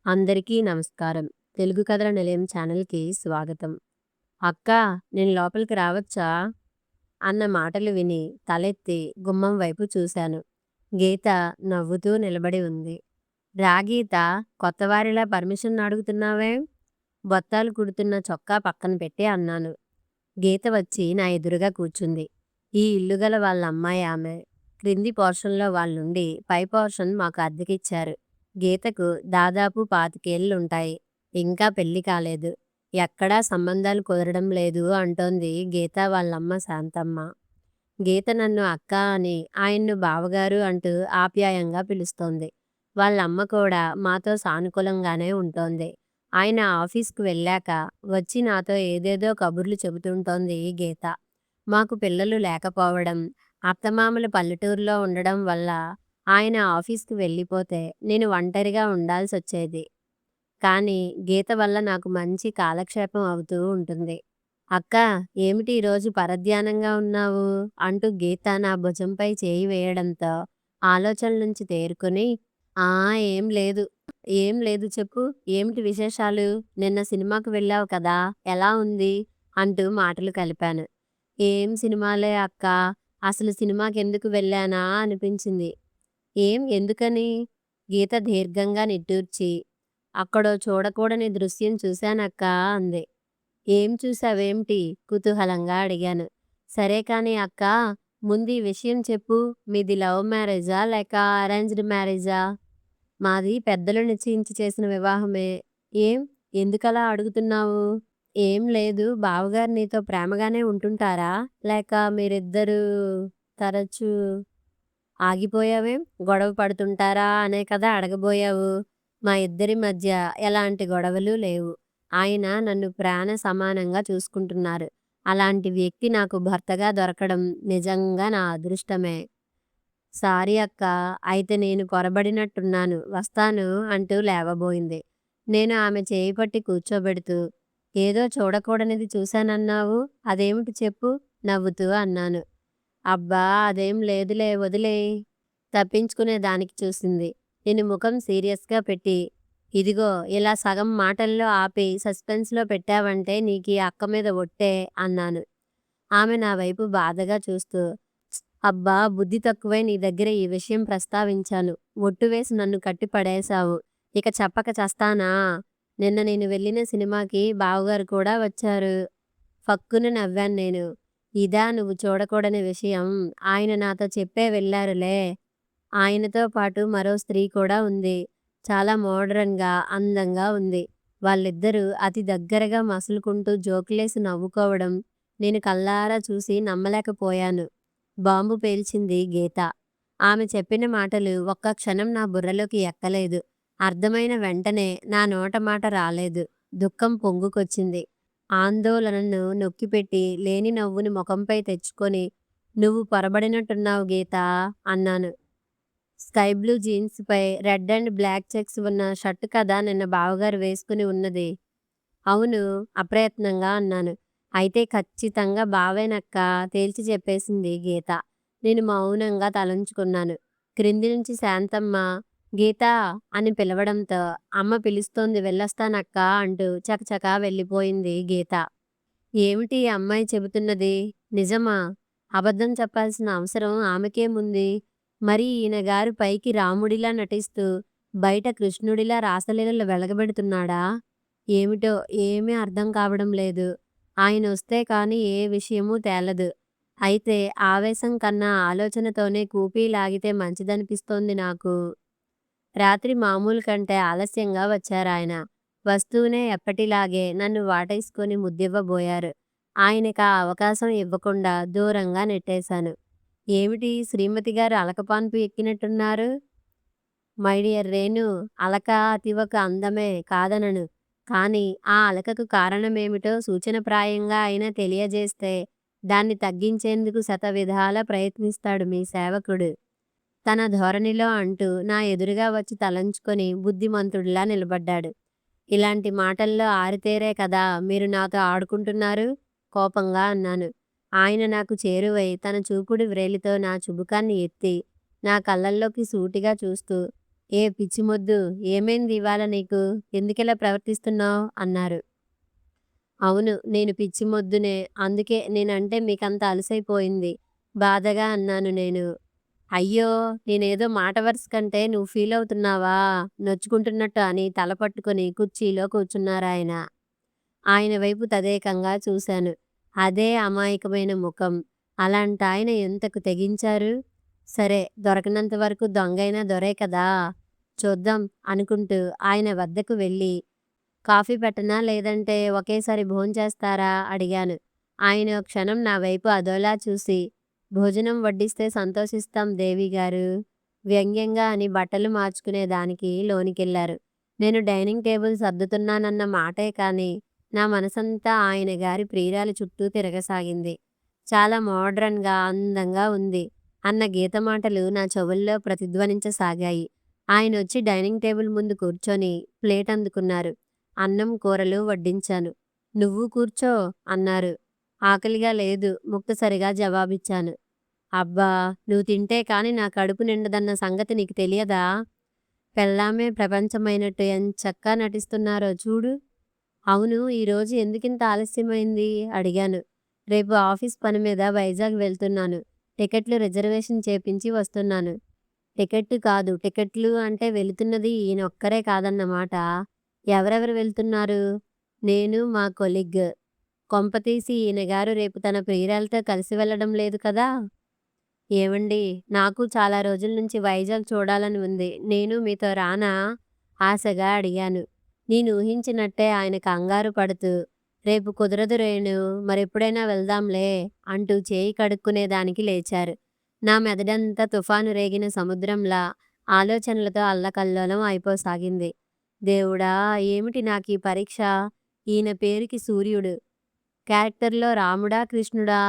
అందరికీ నమస్కారం. తెలుగు కథల నిలయం ఛానల్‌కి స్వాగతం. "అక్కా! నేను లోపలికి రావచ్చా?" అన్న మాటలు విని తలెత్తి గుమ్మం వైపు చూశాను. గీత నవ్వుతూ నిలబడి ఉంది. "రా గీత! కొత్తవారిలా పర్మిషన్ అడుగుతున్నావేం?" బొత్తాలు కుడుతున్న చొక్కా పక్కన పెట్టి అన్నాను. గీత వచ్చి నా ఎదురుగా కూర్చుంది. ఈ ఇల్లు గల వాళ్ళ అమ్మాయి ఆమె. క్రింది పోర్షన్‌లో వాళ్ళుండి పై పోర్షన్ మాకు అద్దెకిచ్చారు. గీతకు దాదాపు 25 ఏళ్లుంటాయి. ఇంకా పెళ్లి కాలేదు. ఎక్కడా సంబంధాలు కుదరడం లేదు అంటోంది గీత వాళ్ళమ్మ శాంతమ్మ. గీత నన్ను అక్క అని, ఆయన్ను బావగారు అంటూ ఆప్యాయంగా పిలుస్తోంది. వాళ్ళమ్మ కూడా మాతో సానుకూలంగానే ఉంటోంది. ఆయన ఆఫీస్‌కు వెళ్ళాక వచ్చి నాతో ఏదేదో కబుర్లు చెబుతుంటోంది గీత. మాకు పిల్లలు లేకపోవడం, అత్తమామలు పల్లెటూరులో ఉండడం వల్ల ఆయన ఆఫీస్‌కి వెళ్ళిపోతే నేను ఒంటరిగా ఉండాల్సొచ్చేది. కానీ గీత వల్ల నాకు మంచి కాలక్షేపం అవుతూ ఉంటుంది. "అక్కా! ఏమిటి ఈరోజు పరధ్యానంగా ఉన్నావు?" అంటూ గీత నా భుజంపై చేయి వేయడంతో ఆలోచనల నుంచి తేరుకొని, "ఆ! ఏం లేదు. ఏం లేదు చెప్పు. ఏమిటి విశేషాలు? నిన్న సినిమాకు వెళ్ళావు కదా! ఎలా ఉంది?" అంటూ మాటలు కలిపాను. "ఏం సినిమాలే అక్కా! అసలు సినిమాకెందుకు వెళ్ళానా అనిపించింది." "ఏం? ఎందుకని?" గీత దీర్ఘంగా నిట్టూర్చి, "అక్కడో చూడకూడని దృశ్యం చూశానక్కా" అంది. "ఏం చూశావేమిటి?" కుతూహలంగా అడిగాను. "సరే కానీ అక్కా, ముందు ఈ విషయం చెప్పు. మీది లవ్ మ్యారేజా లేక అరేంజ్డ్ మ్యారేజా?" "మాది పెద్దలు నిశ్చయించి చేసిన వివాహమే." "ఏం? ఎందుకలా అడుగుతున్నావు?" "ఏం లేదు. బావగారు నీతో ప్రేమగానే ఉంటుంటారా? లేక మీరిద్దరూ తరచూ" "ఆగిపోయావేం? గొడవ పడుతుంటారా అనే కదా అడగబోయావు. మా ఇద్దరి మధ్య ఎలాంటి గొడవలు లేవు. ఆయన నన్ను ప్రాణ సమానంగా చూసుకుంటున్నారు. అలాంటి వ్యక్తి నాకు భర్తగా దొరకడం నిజంగా నా అదృష్టమే." "సారీ అక్కా! అయితే నేను పొరబడినట్టున్నాను. వస్తాను" అంటూ లేవబోయింది. నేను ఆమె చేయి పట్టి కూర్చోబెడుతూ, "ఏదో చూడకూడనిది చూశానన్నావు. అదేమిటి చెప్పు?" నవ్వుతూ అన్నాను. "అబ్బా! అదేం లేదులే వదిలేయ్." తప్పించుకునే దానికి చూసింది. నేను ముఖం సీరియస్‌గా పెట్టి, "ఇదిగో ఇలా సగం మాటల్లో ఆపి సస్పెన్స్‌లో పెట్టావంటే నీకీ అక్క మీద ఒట్టే" అన్నాను. ఆమె నా వైపు బాధగా చూస్తూ, "అబ్బా! బుద్ధి తక్కువై నీ దగ్గర ఈ విషయం ప్రస్తావించాను. ఒట్టు వేసి నన్ను కట్టి పడేశావు. ఇక చెప్పక చస్తానా? నిన్న నేను వెళ్ళిన సినిమాకి బావగారు కూడా వచ్చారు." ఫక్కున నవ్వాను నేను. "ఇదా నువ్వు చూడకూడని విషయం? ఆయన నాతో చెప్పే వెళ్ళారులే. ఆయనతో పాటు మరో స్త్రీ కూడా ఉంది. చాలా మోడ్రన్‌గా, అందంగా ఉంది. వాళ్ళిద్దరూ అతి దగ్గరగా మసులుకుంటూ జోకులేసి నవ్వుకోవడం నేను కళ్ళారా చూసి నమ్మలేకపోయాను." బాంబు పేల్చింది గీత. ఆమె చెప్పిన మాటలు ఒక్క క్షణం నా బుర్రలోకి ఎక్కలేదు. అర్థమైన వెంటనే నా నోట మాట రాలేదు. దుఃఖం పొంగుకొచ్చింది. ఆందోళనను నొక్కిపెట్టి లేని నవ్వుని ముఖంపై తెచ్చుకొని, "నువ్వు పొరబడినట్టున్నావు గీతా" అన్నాను. "స్కై బ్లూ జీన్స్‌పై రెడ్ అండ్ బ్లాక్ చెక్స్ ఉన్న షర్ట్ కదా నిన్న బావగారు వేసుకుని ఉన్నది." "అవును" అప్రయత్నంగా అన్నాను. "అయితే ఖచ్చితంగా బావేనక్కా" తేల్చి చెప్పేసింది గీత. నేను మౌనంగా తలంచుకున్నాను. క్రింది నుంచి శాంతమ్మ "గీతా" అని పిలవడంతో, "అమ్మ పిలుస్తోంది వెళ్ళొస్తానక్కా" అంటూ చకచకా వెళ్ళిపోయింది గీత. ఏమిటి ఈ అమ్మాయి చెబుతున్నది? నిజమా? అబద్ధం చెప్పాల్సిన అవసరం ఆమెకేముంది? మరి ఈయనగారు పైకి రాముడిలా నటిస్తూ, బయట కృష్ణుడిలా రాసలీలలు వెలగబెడుతున్నాడా? ఏమిటో ఏమీ అర్థం కావడం లేదు. ఆయనొస్తే కానీ ఏ విషయమూ తేలదు. అయితే ఆవేశం కన్నా ఆలోచనతోనే కూపీ లాగితే మంచిదనిపిస్తోంది నాకు. రాత్రి మామూలు కంటే ఆలస్యంగా వచ్చారాయన. వస్తూనే ఎప్పటిలాగే నన్ను వాటేసుకొని ముద్దివ్వబోయారు. ఆయనకా అవకాశం ఇవ్వకుండా దూరంగా నెట్టేశాను. "ఏమిటి శ్రీమతిగారు అలకపాన్పు ఎక్కినట్టున్నారు?" "మై డియర్ రేణు, అలక అతివక అందమే కాదనను. కానీ ఆ అలకకు కారణమేమిటో సూచనప్రాయంగా అయినా తెలియజేస్తే దాన్ని తగ్గించేందుకు శతవిధాలా ప్రయత్నిస్తాడు మీ సేవకుడు." తన ధోరణిలో అంటూ నా ఎదురుగా వచ్చి తలంచుకొని బుద్ధిమంతుడిలా నిలబడ్డాడు. "ఇలాంటి మాటల్లో ఆరితేరే కదా మీరు నాతో ఆడుకుంటున్నారు?" కోపంగా అన్నాను. ఆయన నాకు చేరువై తన చూపుడు వ్రేలితో నా చుబుకాన్ని ఎత్తి నా కళ్ళల్లోకి సూటిగా చూస్తూ, ఏ పిచ్చి మొద్దు, ఏమైంది ఇవాళ నీకు? ఎందుకిలా ప్రవర్తిస్తున్నావు అన్నారు. అవును, నేను పిచ్చి మొద్దునే. అందుకే నేనంటే మీకంత అలుసైపోయింది బాధగా అన్నాను నేను. అయ్యో, నేనేదో మాట వరుస కంటే నువ్వు ఫీలవుతున్నావా? నొచ్చుకుంటున్నట్టు అని తల పట్టుకొని కుర్చీలో కూర్చున్నారాయన. ఆయన వైపు తదేకంగా చూశాను. అదే అమాయకమైన ముఖం. అలాంటాయన ఎంతకు తెగించారు? సరే, దొరకనంత వరకు దొంగైనా దొరే కదా! చూద్దాం అనుకుంటూ ఆయన వద్దకు వెళ్ళి, కాఫీ పెట్టనా? లేదంటే ఒకేసారి భోంచేస్తారా? అడిగాను. ఆయన ఓ క్షణం నా వైపు అదోలా చూసి, భోజనం వడ్డిస్తే సంతోషిస్తాం దేవిగారు వ్యంగ్యంగా అని బట్టలు మార్చుకునే దానికి లోనికెళ్లారు. నేను డైనింగ్ టేబుల్ సర్దుతున్నానన్న మాటే కాని నా మనసంతా ఆయన గారి ప్రియురాలి చుట్టూ తిరగసాగింది. చాలా మోడ్రన్‌గా, అందంగా ఉంది అన్న గీత మాటలు నా చెవుల్లో ప్రతిధ్వనించసాగాయి. ఆయనొచ్చి డైనింగ్ టేబుల్ ముందు కూర్చొని ప్లేట్ అందుకున్నారు. అన్నం, కూరలు వడ్డించాను. నువ్వు కూర్చో అన్నారు. ఆకలిగా లేదు ముక్తసరిగా జవాబిచ్చాను. అబ్బా! నువ్వు తింటే కాని నా కడుపు నిండదన్న సంగతి నీకు తెలియదా? పెళ్ళామే ప్రపంచమైనట్టు ఎంచక్కా నటిస్తున్నారో చూడు. అవును, ఈరోజు ఎందుకింత ఆలస్యమైంది? అడిగాను. రేపు ఆఫీస్ పని మీద వైజాగ్ వెళ్తున్నాను. టికెట్లు రిజర్వేషన్ చేపించి వస్తున్నాను. టికెట్టు కాదు, టికెట్లు అంటే వెళుతున్నది ఈయనొక్కరే కాదన్నమాట. ఎవరెవరు వెళ్తున్నారు? నేను, మా కొలీగ్. కొంపతీసి ఈయనగారు రేపు తన ప్రియురాలితో కలిసి వెళ్ళడం లేదు కదా? ఏవండీ, నాకు చాలా రోజుల నుంచి వైజాగ్ చూడాలని ఉంది. నేను మీతో రానా? ఆశగా అడిగాను. నేనూహించినట్టే ఆయన కంగారు పడుతూ, రేపు కుదరదు రేణూ, మరెప్పుడైనా వెళ్దాంలే అంటూ చేయి కడుక్కునేదానికి లేచారు. నా మెదడంతా తుఫాను రేగిన సముద్రంలా ఆలోచనలతో అల్లకల్లోలం అయిపోసాగింది. దేవుడా, ఏమిటి నాకీ పరీక్ష? ఈయన పేరుకి సూర్యుడు, క్యారెక్టర్‌లో రాముడా, కృష్ణుడా?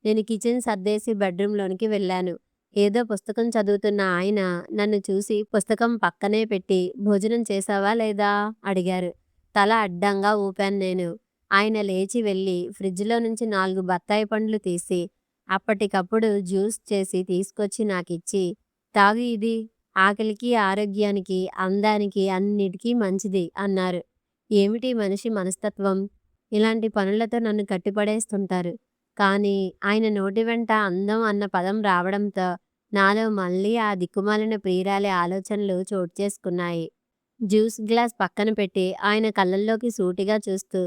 నేను కిచెన్ సర్దేసి బెడ్రూంలోనికి వెళ్ళాను. ఏదో పుస్తకం చదువుతున్న ఆయన నన్ను చూసి పుస్తకం పక్కనే పెట్టి, భోజనం చేశావా లేదా? అడిగారు. తల అడ్డంగా ఊపాను నేను. ఆయన లేచి వెళ్ళి ఫ్రిడ్జ్‌లో నుంచి 4 బత్తాయి పండ్లు తీసి, అప్పటికప్పుడు జ్యూస్ చేసి తీసుకొచ్చి నాకిచ్చి, తాగు ఇది. ఆకలికి, ఆరోగ్యానికి, అందానికి అన్నిటికీ మంచిది అన్నారు. ఏమిటి మనిషి మనస్తత్వం? ఇలాంటి పనులతో నన్ను కట్టిపడేస్తుంటారు. కానీ ఆయన నోటి వెంట అందం అన్న పదం రావడంతో నాలో మళ్ళీ ఆ దిక్కుమాలిన ప్రియురాలి ఆలోచనలు చోటు చేసుకున్నాయి. జ్యూస్ గ్లాస్ పక్కన పెట్టి ఆయన కళ్ళల్లోకి సూటిగా చూస్తూ,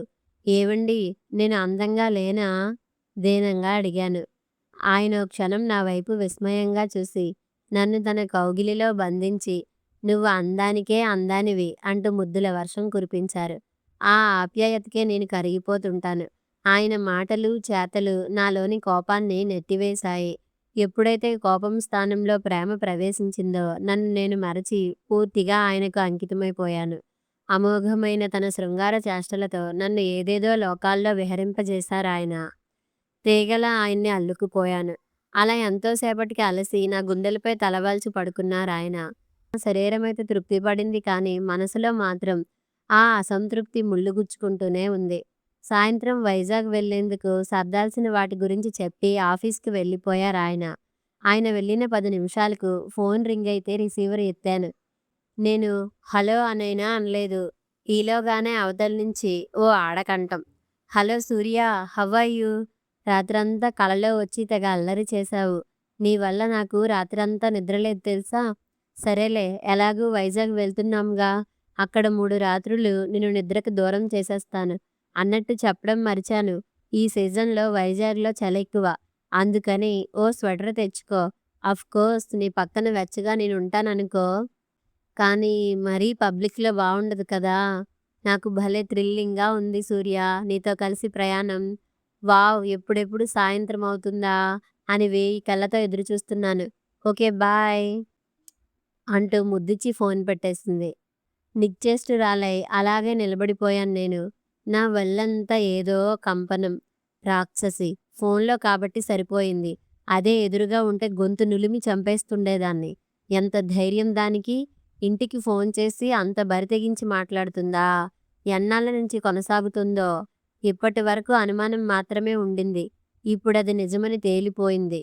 ఏవండీ, నేను అందంగా లేనా? దీనంగా అడిగాను. ఆయన ఓ క్షణం నా వైపు విస్మయంగా చూసి నన్ను తన కౌగిలిలో బంధించి, నువ్వు అందానికే అందానివి అంటూ ముద్దుల వర్షం కురిపించారు. ఆ ఆప్యాయతకే నేను కరిగిపోతుంటాను. ఆయన మాటలు, చేతలు నాలోని కోపాన్ని నెట్టివేశాయి. ఎప్పుడైతే కోపం స్థానంలో ప్రేమ ప్రవేశించిందో నన్ను నేను మరచి పూర్తిగా ఆయనకు అంకితమైపోయాను. అమోఘమైన తన శృంగార చేష్టలతో నన్ను ఏదేదో లోకాల్లో విహరింపజేశారాయన. తీగలా ఆయన్ని అల్లుకుపోయాను. అలా ఎంతోసేపటికి అలసి నా గుండెలపై తలవాల్చి పడుకున్నారాయన. నా శరీరమైతే తృప్తి పడింది కానీ మనసులో మాత్రం ఆ అసంతృప్తి ముళ్ళుగుచ్చుకుంటూనే ఉంది. సాయంత్రం వైజాగ్ వెళ్లేందుకు సర్దాల్సిన వాటి గురించి చెప్పి ఆఫీస్‌కి వెళ్ళిపోయారాయన. ఆయన వెళ్ళిన 10 నిమిషాలకు ఫోన్ రింగ్ అయితే రిసీవర్ ఎత్తాను. నేను హలో అనైనా అనలేదు. ఈలోగానే అవతల నుంచి ఓ ఆడకంఠం. Hello Surya, how are you? రాత్రంతా కలలో వచ్చి తెగ అల్లరి చేశావు. నీ వల్ల నాకు రాత్రంతా నిద్రలేదు తెలుసా? సరేలే, ఎలాగూ వైజాగ్ వెళ్తున్నాంగా, అక్కడ 3 రాత్రులు నిన్ను నిద్రకు దూరం చేసేస్తాను అన్నట్టు చెప్పడం మరిచాను. ఈ సీజన్‌లో వైజాగ్‌లో చలెక్కువ. అందుకని ఓ స్వెటర్ తెచ్చుకో. అఫ్‌కోర్స్ నీ పక్కన వెచ్చగా నేనుంటాననుకో. కానీ మరీ పబ్లిక్‌లో బావుండదు కదా! నాకు భలే థ్రిల్లింగ్‌గా ఉంది సూర్య నీతో కలిసి ప్రయాణం. వావ్! ఎప్పుడెప్పుడు సాయంత్రం అవుతుందా అని వేయి కళ్ళతో ఎదురుచూస్తున్నాను. ఓకే, బాయ్ అంటూ ముద్దిచ్చి ఫోన్ పెట్టేసింది. నిశ్చేష్టురాలై అలాగే నిలబడిపోయాను నేను. నా వళ్ళంతా ఏదో కంపనం. రాక్షసి! ఫోన్‌లో కాబట్టి సరిపోయింది. అదే ఎదురుగా ఉంటే గొంతు నులిమి చంపేస్తుండేదాన్ని. ఎంత ధైర్యం దానికి? ఇంటికి ఫోన్ చేసి అంత బరితెగించి మాట్లాడుతుందా? ఎన్నాళ్ళ నుంచి కొనసాగుతుందో? ఇప్పటివరకు అనుమానం మాత్రమే ఉండింది. ఇప్పుడది నిజమని తేలిపోయింది.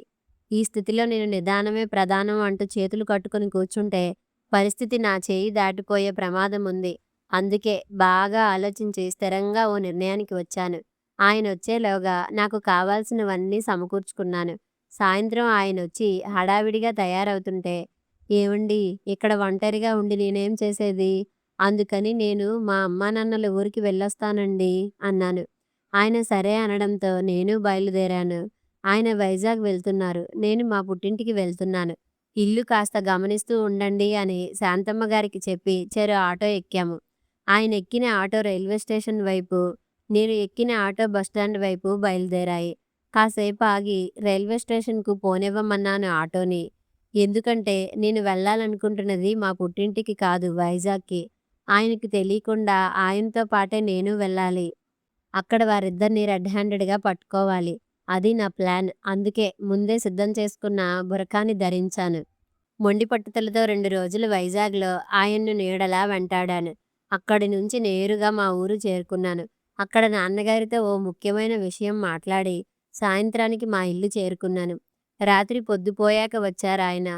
ఈ స్థితిలో నేను నిదానమే ప్రధానం అంటూ చేతులు కట్టుకొని కూర్చుంటే పరిస్థితి నా చేయి దాటిపోయే ప్రమాదం ఉంది. అందుకే బాగా ఆలోచించి స్థిరంగా ఓ నిర్ణయానికి వచ్చాను. ఆయనొచ్చేలోగా నాకు కావాల్సినవన్నీ సమకూర్చుకున్నాను. సాయంత్రం ఆయనొచ్చి హడావిడిగా తయారవుతుంటే, "ఏవండీ, ఇక్కడ ఒంటరిగా ఉండి నేనేం చేసేది? అందుకని నేను మా అమ్మానాన్నల ఊరికి వెళ్ళొస్తానండి" అన్నాను. ఆయన సరే అనడంతో నేను బయలుదేరాను. ఆయన వైజాగ్ వెళ్తున్నారు. నేను మా పుట్టింటికి వెళ్తున్నాను. ఇల్లు కాస్త గమనిస్తూ ఉండండి అని శాంతమ్మ గారికి చెప్పి చెరో ఆటో ఎక్కాము. ఆయన ఎక్కిన ఆటో రైల్వే స్టేషన్ వైపు, నేను ఎక్కిన ఆటో బస్టాండ్ వైపు బయలుదేరాయి. కాసేపు ఆగి రైల్వే స్టేషన్‌కు పోనివ్వమన్నాను ఆటోని. ఎందుకంటే నేను వెళ్ళాలనుకుంటున్నది మా పుట్టింటికి కాదు, వైజాగ్‌కి. ఆయనకి తెలియకుండా ఆయనతో పాటే నేను వెళ్ళాలి. అక్కడ వారిద్దరిని రెడ్ హ్యాండెడ్‌గా పట్టుకోవాలి. అది నా ప్లాన్. అందుకే ముందే సిద్ధం చేసుకున్న బురఖాని ధరించాను. మొండి పట్టుదలతో 2 రోజులు వైజాగ్‌లో ఆయన్ను నీడలా వెంటాడాను. అక్కడి నుంచి నేరుగా మా ఊరు చేరుకున్నాను. అక్కడ నాన్నగారితో ఓ ముఖ్యమైన విషయం మాట్లాడి సాయంత్రానికి మా ఇల్లు చేరుకున్నాను. రాత్రి పొద్దుపోయాక వచ్చారాయన.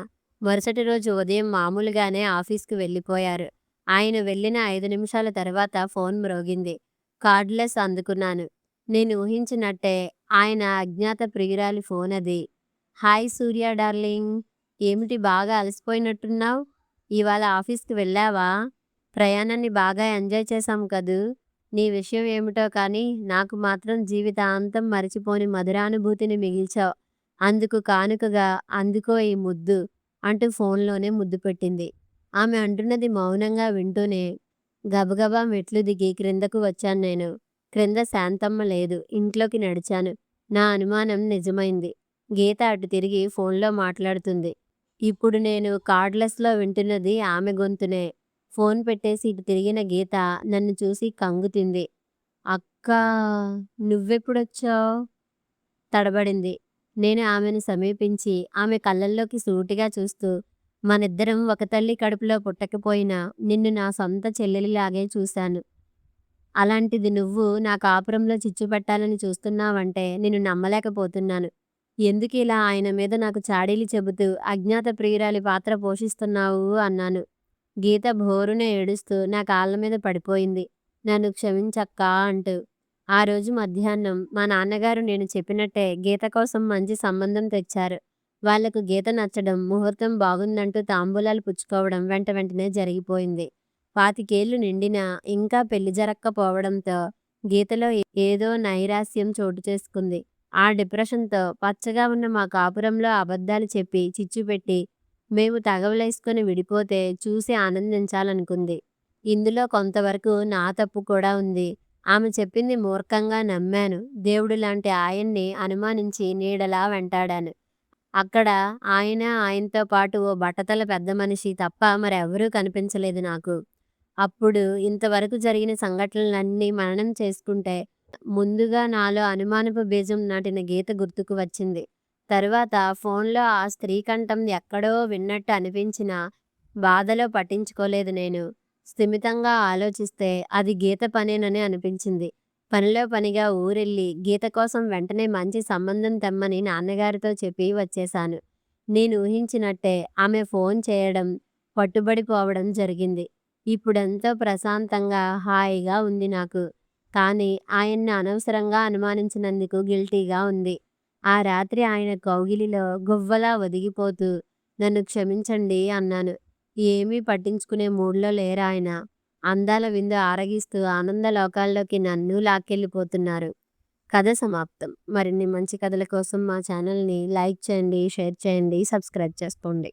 మరుసటి రోజు ఉదయం మామూలుగానే ఆఫీస్‌కి వెళ్ళిపోయారు. ఆయన వెళ్ళిన 5 నిమిషాల తర్వాత ఫోన్ మ్రోగింది. కార్డ్‌లెస్ అందుకున్నాను. నేను ఊహించినట్టే ఆయన అజ్ఞాత ప్రియురాలి ఫోనది. "హాయ్ సూర్య డార్లింగ్. ఏమిటి బాగా అలసిపోయినట్టున్నావ్? ఇవాళ ఆఫీస్‌కి వెళ్ళావా? ప్రయాణాన్ని బాగా ఎంజాయ్ చేశాం కదూ! నీ విషయం ఏమిటో కానీ నాకు మాత్రం జీవితాంతం మరిచిపోని మధురానుభూతిని మిగిల్చావ్. అందుకు కానుకగా అందుకో ఈ ముద్దు" అంటూ ఫోన్‌లోనే ముద్దు పెట్టింది. ఆమె అంటున్నది మౌనంగా వింటూనే గబగబా మెట్లు దిగి క్రిందకు వచ్చాను నేను. క్రింద శాంతమ్మ లేదు. ఇంట్లోకి నడిచాను. నా అనుమానం నిజమైంది. గీత అటు తిరిగి ఫోన్‌లో మాట్లాడుతుంది. ఇప్పుడు నేను కార్డ్‌లెస్‌లో వింటున్నది ఆమె గొంతునే. ఫోన్ పెట్టేసి ఇటు తిరిగిన గీత నన్ను చూసి కంగుతింది. "అక్కా, నువ్వెప్పుడొచ్చావ్?" తడబడింది. నేను ఆమెను సమీపించి ఆమె కళ్ళల్లోకి సూటిగా చూస్తూ, "మనిద్దరం ఒక తల్లి కడుపులో పుట్టకపోయినా నిన్ను నా సొంత చెల్లెలిలాగే చూశాను. అలాంటిది నువ్వు నా కాపురంలో చిచ్చు పెట్టాలని చూస్తున్నావంటే నిన్ను నమ్మలేకపోతున్నాను. ఎందుకిలా ఆయన మీద నాకు చాడీలు చెబుతూ అజ్ఞాత ప్రియురాలి పాత్ర పోషిస్తున్నావు" అన్నాను. గీత భోరున ఏడుస్తూ నా కాళ్ళ మీద పడిపోయింది. "నన్ను క్షమించక్కా" అంటూ. ఆ రోజు మధ్యాహ్నం మా నాన్నగారు నేను చెప్పినట్టే గీత కోసం మంచి సంబంధం తెచ్చారు. వాళ్లకు గీత నచ్చడం, ముహూర్తం బాగుందంటూ తాంబూలాలు పుచ్చుకోవడం వెంట వెంటనే జరిగిపోయింది. 25 ఏళ్లు నిండినా ఇంకా పెళ్లి జరక్కపోవడంతో గీతలో ఏదో నైరాస్యం చోటు చేసుకుంది. ఆ డిప్రెషన్‌తో పచ్చగా ఉన్న మా కాపురంలో అబద్ధాలు చెప్పి చిచ్చుపెట్టి మేము తగవులేసుకొని విడిపోతే చూసి ఆనందించాలనుకుంది. ఇందులో కొంతవరకు నా తప్పు కూడా ఉంది. ఆమె చెప్పింది మూర్ఖంగా నమ్మాను. దేవుడిలాంటి ఆయన్ని అనుమానించి నీడలా వెంటాడాను. అక్కడ ఆయన, ఆయనతో పాటు ఓ బట్టతల పెద్దమనిషి తప్ప మరెవరూ కనిపించలేదు నాకు. అప్పుడు ఇంతవరకు జరిగిన సంఘటనలన్నీ మననం చేసుకుంటే ముందుగా నాలో అనుమానపు బీజం నాటిన గీత గుర్తుకు వచ్చింది. తరువాత ఫోన్‌లో ఆ స్త్రీ కంఠం ఎక్కడో విన్నట్టు అనిపించినా బాధలో పట్టించుకోలేదు నేను. స్థిమితంగా ఆలోచిస్తే అది గీత పనేనని అనిపించింది. పనిలో పనిగా ఊరెళ్ళి గీత కోసం వెంటనే మంచి సంబంధం తెమ్మని నాన్నగారితో చెప్పి వచ్చేశాను. నేను ఊహించినట్టే ఆమె ఫోన్ చేయడం, పట్టుబడిపోవడం జరిగింది. ఇప్పుడెంతో ప్రశాంతంగా, హాయిగా ఉంది నాకు. కానీ ఆయన్ని అనవసరంగా అనుమానించినందుకు గిల్టీగా ఉంది. ఆ రాత్రి ఆయన కౌగిలిలో గువ్వలా ఒదిగిపోతూ "నన్ను క్షమించండి" అన్నాను. ఏమీ పట్టించుకునే మూడ్‌లో లేరాయన. అందాల విందు ఆరగిస్తూ ఆనందలోకాల్లోకి నన్ను లాక్కెళ్ళిపోతున్నారు. కథ సమాప్తం. మరిన్ని మంచి కథల కోసం మా ఛానల్‌ని లైక్ చేయండి, షేర్ చేయండి, సబ్స్క్రైబ్ చేసుకోండి.